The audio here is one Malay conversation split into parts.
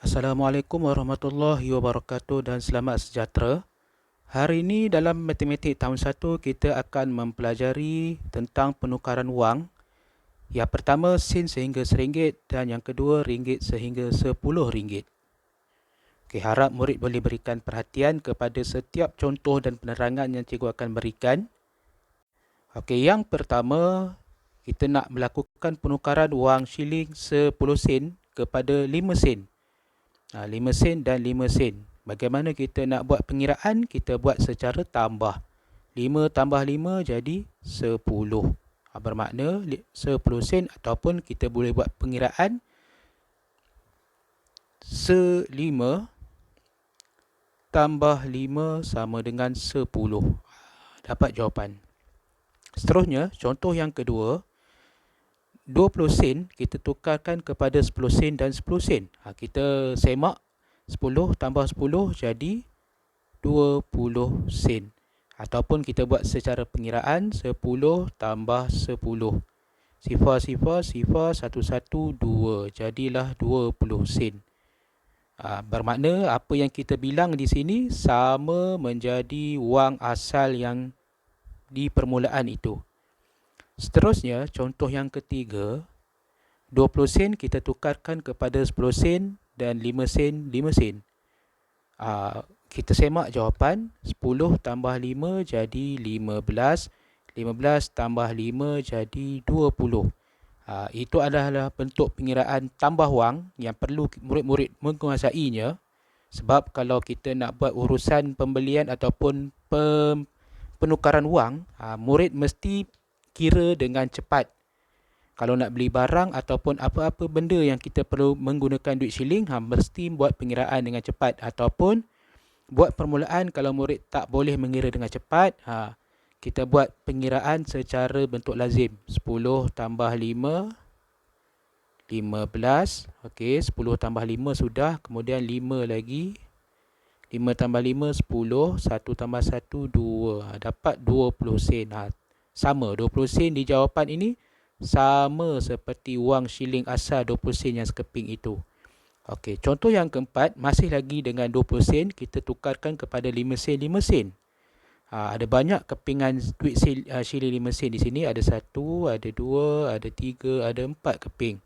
Assalamualaikum warahmatullahi wabarakatuh dan selamat sejahtera. Hari ini dalam matematik tahun 1 kita akan mempelajari tentang penukaran wang. Yang pertama sen sehingga RM1 dan yang kedua ringgit sehingga RM10. Okey, harap murid boleh berikan perhatian kepada setiap contoh dan penerangan yang cikgu akan berikan. Okey, yang pertama kita nak melakukan penukaran wang shilling 10 sen kepada 5 sen. 5 sen dan 5 sen. Bagaimana kita nak buat pengiraan? Kita buat secara tambah. 5 tambah 5 jadi 10. Bermakna 10 sen ataupun kita boleh buat pengiraan 5 tambah 5 sama dengan 10. Dapat jawapan. Seterusnya, contoh yang kedua, 20 sen kita tukarkan kepada 10 sen dan 10 sen. Kita semak 10 tambah 10 jadi 20 sen. Ataupun kita buat secara pengiraan 10 tambah 10. Sifar, 112. Jadilah 20 sen. Bermakna apa yang kita bilang di sini sama menjadi wang asal yang di permulaan itu. Seterusnya, contoh yang ketiga, 20 sen kita tukarkan kepada 10 sen dan 5 sen, 5 sen. Kita semak jawapan, 10 tambah 5 jadi 15, 15 tambah 5 jadi 20. Itu adalah bentuk pengiraan tambah wang yang perlu murid-murid menguasainya. Sebab kalau kita nak buat urusan pembelian ataupun penukaran wang, murid mesti kira dengan cepat. Kalau nak beli barang ataupun apa-apa benda yang kita perlu menggunakan duit shilling, mesti buat pengiraan dengan cepat. Ataupun buat permulaan kalau murid tak boleh mengira dengan cepat, kita buat pengiraan secara bentuk lazim. 10 tambah 5, 15. Okey, 10 tambah 5 sudah. Kemudian 5 lagi. 5 tambah 5, 10. 1 tambah 1, 2. Dapat 20 sen. Sama, 20 sen di jawapan ini sama seperti wang shilling asal 20 sen yang sekeping itu. Okey, contoh yang keempat, masih lagi dengan 20 sen, kita tukarkan kepada 5 sen, 5 sen. Ada banyak kepingan duit shilling 5 sen di sini. Ada 1, ada 2, ada 3, ada 4 keping.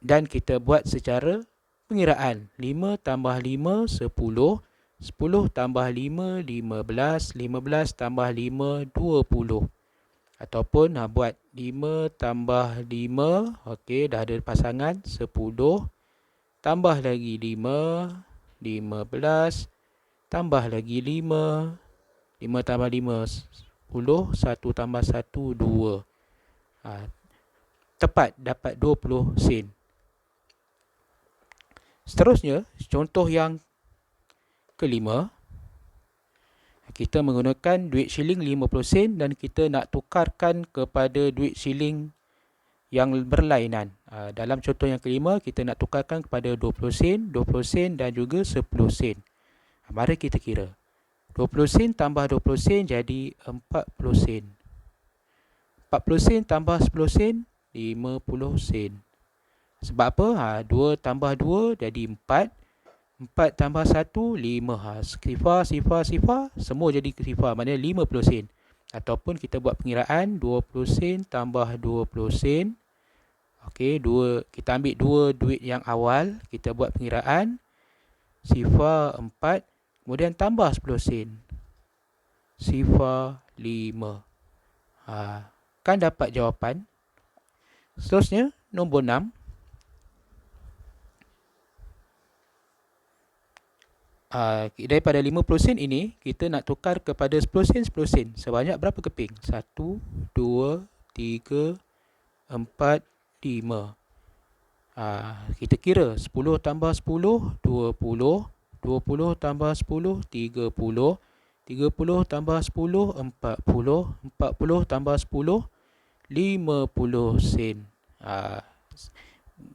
Dan kita buat secara pengiraan. 5 tambah 5, 10. 10 tambah 5, 15. 15 tambah 5, 20. Ataupun buat 5 tambah 5. Okey, dah ada pasangan. 10. Tambah lagi 5. 15. Tambah lagi 5. 5 tambah 5, 10. 1 tambah 1, 2. Tepat dapat 20 sen. Seterusnya, contoh yang kelima, kita menggunakan duit shilling 50 sen dan kita nak tukarkan kepada duit shilling yang berlainan. Dalam contoh yang kelima, kita nak tukarkan kepada 20 sen, 20 sen dan juga 10 sen. Mari kita kira. 20 sen tambah 20 sen jadi 40 sen. 40 sen tambah 10 sen, 50 sen. Sebab apa? 2 tambah 2 jadi 4. 4 tambah 1, 5. Sifar. Semua jadi sifar. Maknanya 50 sen. Ataupun kita buat pengiraan 20 sen tambah 20 sen. Okey, kita ambil 2 duit yang awal. Kita buat pengiraan. Sifar 4. Kemudian tambah 10 sen. Sifar 5. Kan dapat jawapan. Seterusnya, nombor 6. Daripada 50 sen ini, kita nak tukar kepada 10 sen, 10 sen. Sebanyak berapa keping? 1, 2, 3, 4, 5. Kita kira 10 tambah 10, 20. 20 tambah 10, 30. 30 tambah 10, 40. 40 tambah 10, 50 sen.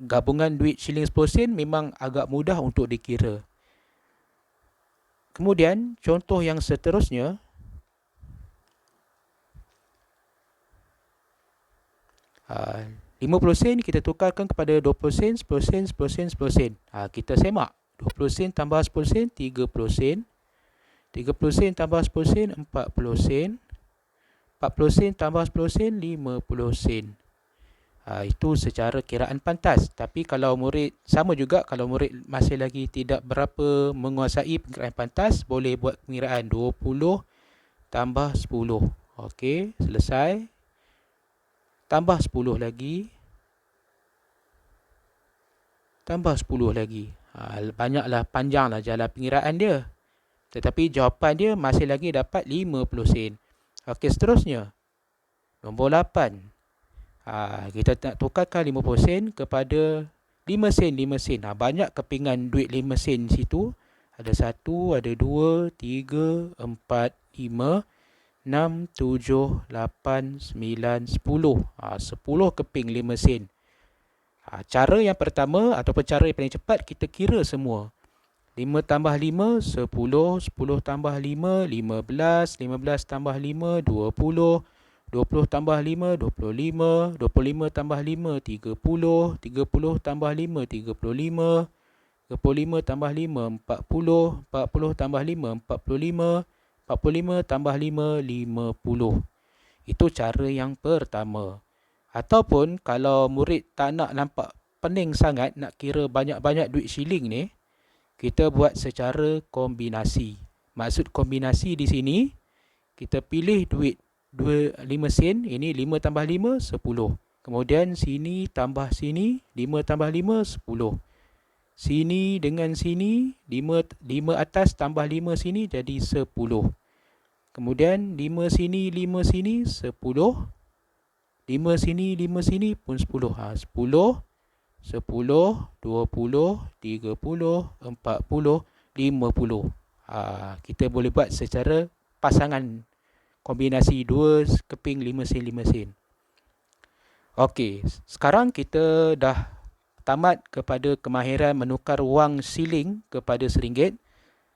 Gabungan duit shilling 10 sen memang agak mudah untuk dikira. Kemudian, contoh yang seterusnya, 5 50 sen kita tukarkan kepada 20 sen, 10 sen, 10 sen, 10 sen. Kita semak. 20 sen tambah 10 sen, 30 sen. 30 sen tambah 10 sen, 40 sen. 40 sen tambah 10 sen, 50 sen. Itu secara kiraan pantas. Tapi kalau murid, sama juga kalau murid masih lagi tidak berapa menguasai pengkiraan pantas, boleh buat pengiraan 20 tambah 10. Okey, selesai. Tambah 10 lagi. Tambah 10 lagi. Banyaklah, panjanglah jalan pengiraan dia. Tetapi jawapan dia masih lagi dapat 50 sen. Okey, seterusnya. Nombor 8. Kita nak tukarkan 50 sen kepada 5 sen, 5 sen. Banyak kepingan duit 5 sen di situ. Ada 1, ada 2, 3, 4, 5, 6, 7, 8, 9, 10. 10 keping 5 sen. Cara yang pertama ataupun cara yang paling cepat, kita kira semua. 5 tambah 5, 10. 10 tambah 5, 15. 15 tambah 5, 20. 20 tambah 5, 25. 25 tambah 5, 30. 30 tambah 5, 35. 35 tambah 5, 40. 40 tambah 5, 45. 45 tambah 5, 50. Itu cara yang pertama. Ataupun kalau murid tak nak nampak pening sangat, nak kira banyak-banyak duit shilling ni, kita buat secara kombinasi. Maksud kombinasi di sini, kita pilih duit 5 sen, ini 5 tambah 5, 10. Kemudian sini tambah sini, 5 tambah 5, 10. Sini dengan sini, 5 atas tambah 5 sini jadi 10. Kemudian 5 sini, 5 sini, 10. 5 sini, 5 sini pun 10. 10, 10, 20, 30, 40, 50. Kita boleh buat secara pasangan kombinasi 2 keping 5 sen 5 sen. Okey, sekarang kita dah tamat kepada kemahiran menukar wang siling kepada RM1.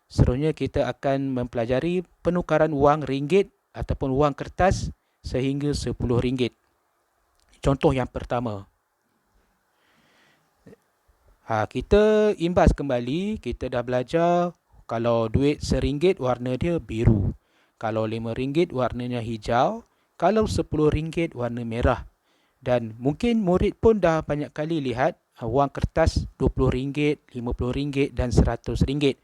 Seterusnya kita akan mempelajari penukaran wang ringgit ataupun wang kertas sehingga RM10. Contoh yang pertama. Kita imbas kembali, kita dah belajar kalau duit RM1 warna dia biru. Kalau RM5 warnanya hijau, kalau RM10 warna merah. Dan mungkin murid pun dah banyak kali lihat wang kertas RM20, RM50 dan RM100.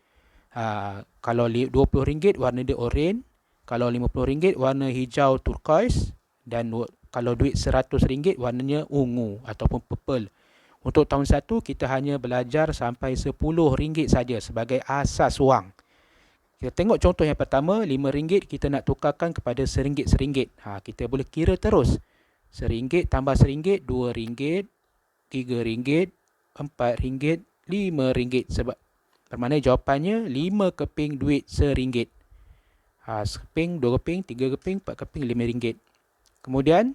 Kalau RM20 warna dia oranye, kalau RM50 warna hijau turquoise, dan kalau duit RM100 warnanya ungu ataupun purple. Untuk tahun 1 kita hanya belajar sampai RM10 saja sebagai asas wang. Kita tengok contoh yang pertama, RM5 kita nak tukarkan kepada RM1. Kita boleh kira terus. RM1 tambah RM1, RM2, RM3, RM4, RM5. Sebab bermakna jawapannya 5 keping duit RM1. Sekeping, 2 keping, 3 keping, 4 keping, RM5. Kemudian,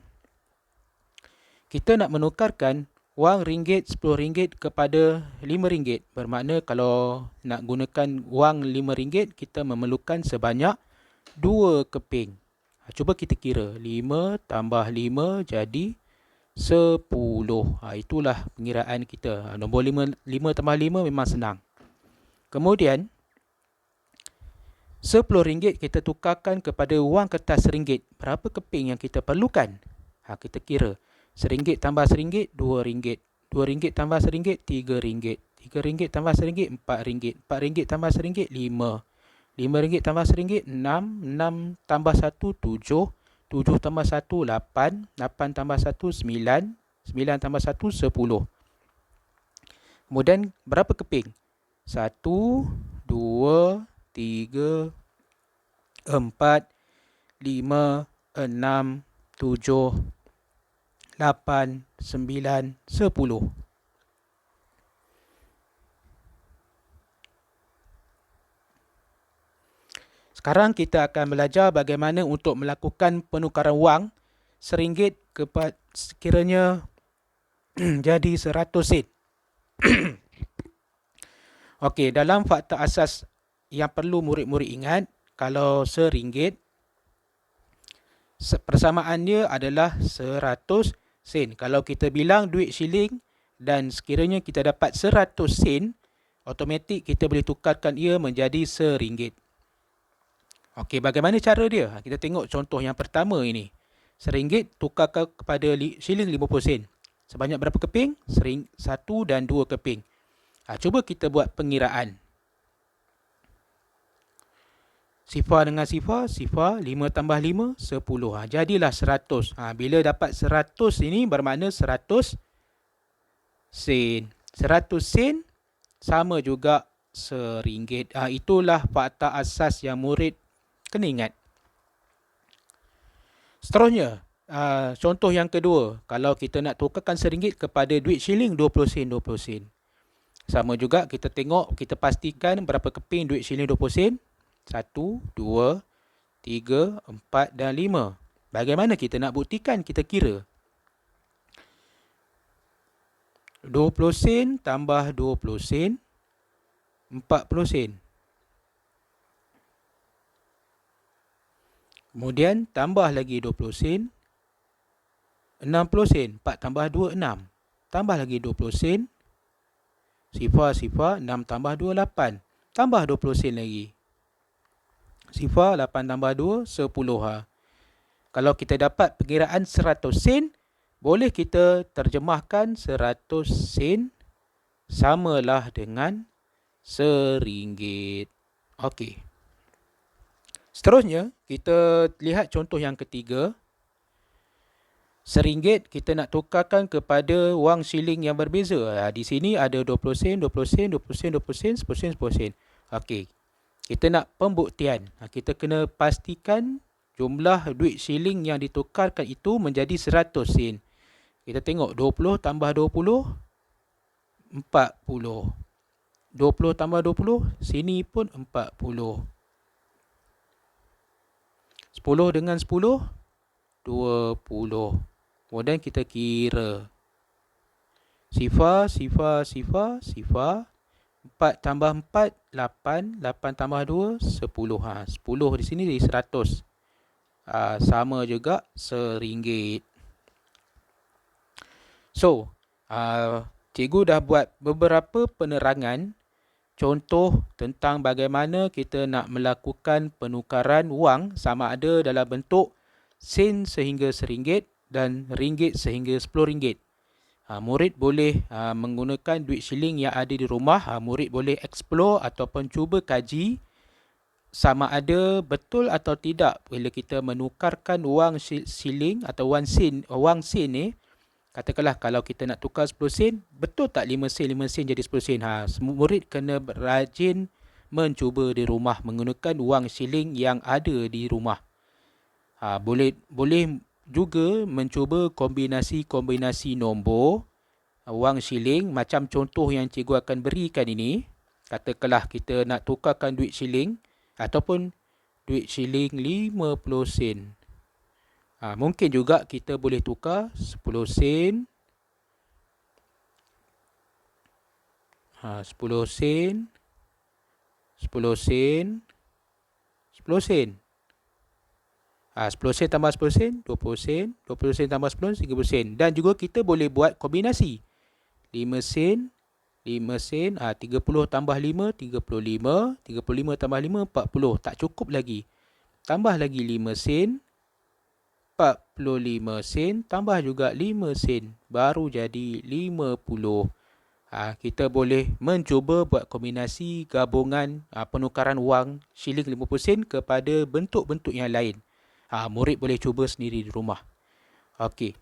kita nak menukarkan wang ringgit RM10 kepada RM5. Bermakna kalau nak gunakan wang RM5, kita memerlukan sebanyak 2 keping. Cuba kita kira. 5 tambah 5 jadi 10. Itulah pengiraan kita. Nombor 5 tambah 5 memang senang. Kemudian, RM10 kita tukarkan kepada wang kertas RM1. Berapa keping yang kita perlukan? Kita kira. RM1 tambah RM1, RM2. RM2 tambah RM1, RM3. RM3 tambah RM1, RM4. RM4 tambah RM1, RM5. RM5 tambah RM1, RM6. RM6 tambah RM1, RM7. RM7 tambah RM1, RM8. RM8 tambah RM1, RM9. RM9 tambah RM1, RM10. Kemudian berapa keping? 1, 2, 3, 4, 5, 6, 7, 8, 9, 10. Sekarang kita akan belajar bagaimana untuk melakukan penukaran wang RM1 kepada sekiranya jadi 100 sen. Okey, dalam fakta asas yang perlu murid-murid ingat, kalau RM1, persamaan dia adalah 100 sen. Kalau kita bilang duit shilling dan sekiranya kita dapat 100 sen, automatik kita boleh tukarkan ia menjadi RM1. Okey, bagaimana cara dia? Kita tengok contoh yang pertama ini. RM1 tukarkan kepada shilling 50 sen. Sebanyak berapa keping? 1 dan 2 keping. Cuba kita buat pengiraan. Sifar dengan sifar, 5 tambah 5, 10. Jadilah 100. Bila dapat 100 ini bermakna 100 sen. 100 sen sama juga RM1. Itulah fakta asas yang murid kena ingat. Seterusnya, contoh yang kedua. Kalau kita nak tukarkan RM1 kepada duit shilling 20 sen, 20 sen. Sama juga kita tengok, kita pastikan berapa keping duit shilling 20 sen. 1, 2, 3, 4 dan 5. Bagaimana kita nak buktikan? Kita kira. 20 sen tambah 20 sen, 40 sen. Kemudian tambah lagi 20 sen, 60 sen. 4 tambah 2, 6. Tambah lagi 20 sen. Sifar, 6 tambah 2, 8. Tambah 20 sen lagi. Sifar, 8 tambah 2, 10. Kalau kita dapat perkiraan 100 sen, boleh kita terjemahkan 100 sen samalah dengan RM1. Okey. Seterusnya, kita lihat contoh yang ketiga. RM1 kita nak tukarkan kepada wang shilling yang berbeza. Di sini ada 20 sen, 20 sen, 20 sen, 20 sen, 10 sen, 10 sen. Okey. Kita nak pembuktian. Kita kena pastikan jumlah duit shilling yang ditukarkan itu menjadi 100 sen. Kita tengok 20 tambah 20, 40. 20 tambah 20, sini pun 40. 10 dengan 10, 20. Kemudian kita kira. Sifar, 4 tambah 4, 8. 8 tambah 2, 10. 10 di sini jadi 100. Sama juga RM1. So, cikgu dah buat beberapa penerangan contoh tentang bagaimana kita nak melakukan penukaran wang sama ada dalam bentuk sen sehingga RM1 dan ringgit sehingga RM10. Murid boleh menggunakan duit shilling yang ada di rumah. Murid boleh explore ataupun cuba kaji sama ada betul atau tidak bila kita menukarkan wang shilling atau wang sen ni. Katakanlah kalau kita nak tukar 10 sen, betul tak 5 sen jadi 10 sen? Murid kena rajin mencuba di rumah menggunakan wang shilling yang ada di rumah. Boleh juga mencuba kombinasi nombor wang shilling macam contoh yang cikgu akan berikan ini. Katakanlah kita nak tukarkan duit shilling ataupun duit shilling 50 sen. Mungkin juga kita boleh tukar 10 sen, 10 sen, 10 sen, 10 sen. 10 sen tambah 10 sen, 20 sen, 20 sen tambah 10, 30 sen. Dan juga kita boleh buat kombinasi. 5 sen, 5 sen, 30 tambah 5, 35, 35 tambah 5, 40. Tak cukup lagi. Tambah lagi 5 sen, 45 sen, tambah juga 5 sen. Baru jadi 50. Kita boleh mencuba buat kombinasi gabungan penukaran wang shilling 50 sen kepada bentuk-bentuk yang lain. Murid boleh cuba sendiri di rumah. Okey.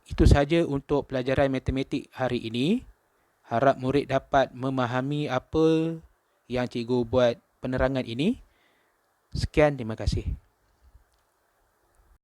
Itu sahaja untuk pelajaran matematik hari ini. Harap murid dapat memahami apa yang cikgu buat penerangan ini. Sekian, terima kasih.